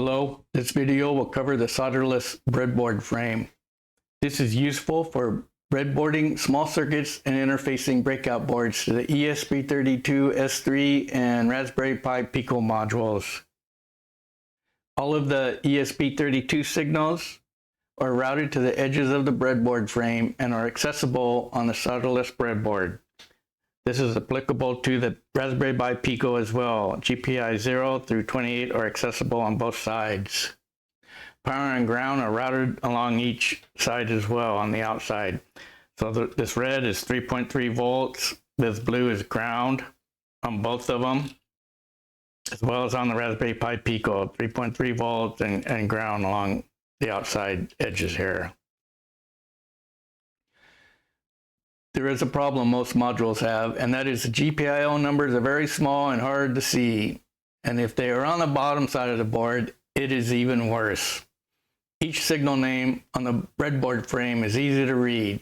Hello, this video will cover the solderless breadboard frame. This is useful for breadboarding small circuits and interfacing breakout boards to the ESP32, S3, and Raspberry Pi Pico modules. All of the ESP32 signals are routed to the edges of the breadboard frame and are accessible on the solderless breadboard. This is applicable to the Raspberry Pi Pico as well. GPI 0 through 28 are accessible on both sides. Power and ground are routed along each side as well on the outside. So this red is 3.3 volts. This blue is ground on both of them, as well as on the Raspberry Pi Pico, 3.3 volts and ground along the outside edges here. There is a problem most modules have, and that is the GPIO numbers are very small and hard to see. And if they are on the bottom side of the board, it is even worse. Each signal name on the breadboard frame is easy to read.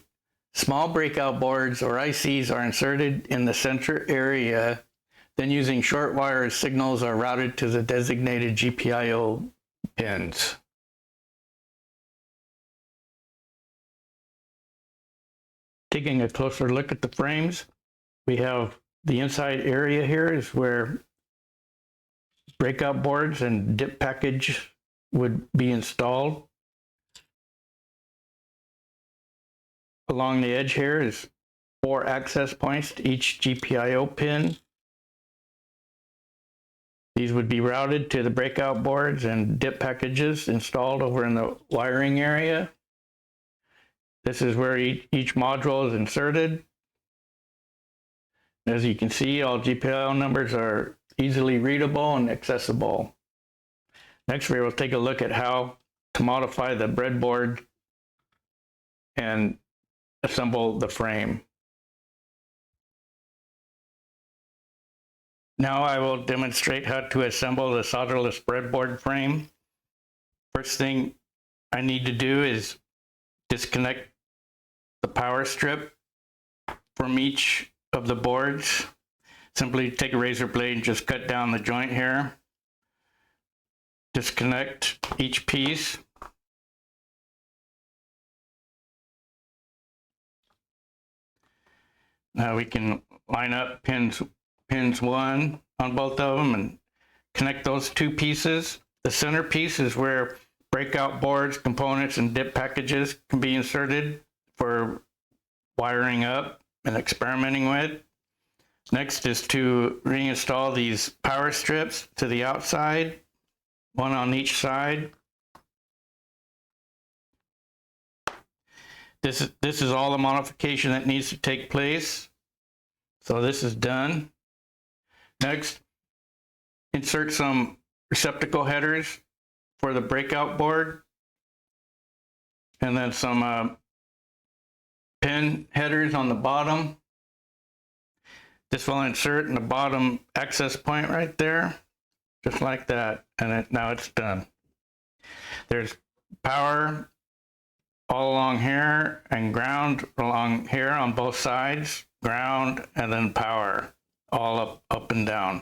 Small breakout boards or ICs are inserted in the center area. Then using short wire signals are routed to the designated GPIO pins. Taking a closer look at the frames, we have the inside area here is where breakout boards and dip package would be installed. Along the edge here is 4 access points to each GPIO pin. These would be routed to the breakout boards and dip packages installed over in the wiring area. This is where each module is inserted. As you can see, all GPIO numbers are easily readable and accessible. Next, we will take a look at how to modify the breadboard and assemble the frame. Now I will demonstrate how to assemble the solderless breadboard frame. First thing I need to do is disconnect the power strip from each of the boards. Simply take a razor blade and just cut down the joint here. Disconnect each piece. Now we can line up pins 1 on both of them and connect those 2 pieces. The center piece is where breakout boards, components, and dip packages can be inserted for wiring up and experimenting with. Next is to reinstall these power strips to the outside, 1 on each side. This is all the modification that needs to take place. So this is done. Next, insert some receptacle headers for the breakout board, and then some pin headers on the bottom. This will insert in the bottom access point right there, just like that, and now it's done. There's power all along here and ground along here on both sides, ground and then power all up and down.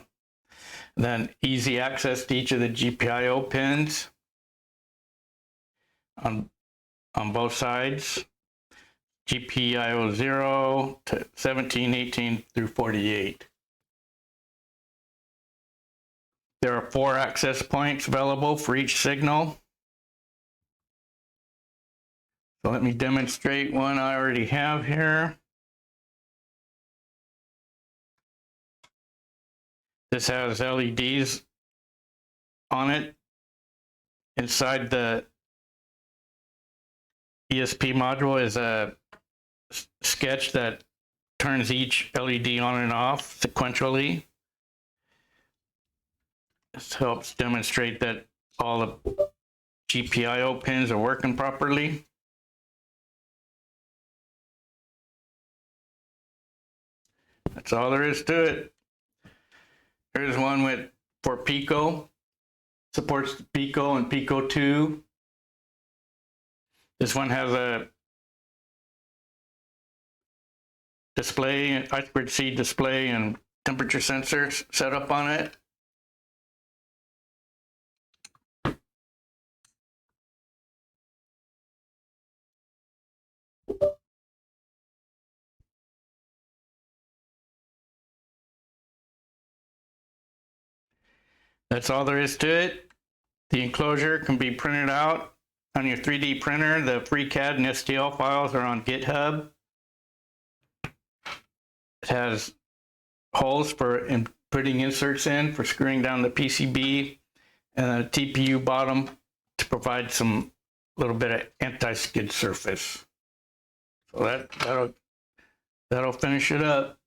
Then easy access to each of the GPIO pins on both sides. GPIO 0 to 17, 18 through 48. There are 4 access points available for each signal. So let me demonstrate one I already have here. This has LEDs on it. Inside the ESP module is a sketch that turns each LED on and off sequentially. This helps demonstrate that all the GPIO pins are working properly. That's all there is to it. Here's one for Pico. Supports the Pico and PicoW. This one has a display, I2C display and temperature sensors set up on it. That's all there is to it. The enclosure can be printed out on your 3D printer. The FreeCAD and STL files are on GitHub. It has holes for putting inserts in for screwing down the PCB, and a TPU bottom to provide some little bit of anti-skid surface. So that'll finish it up.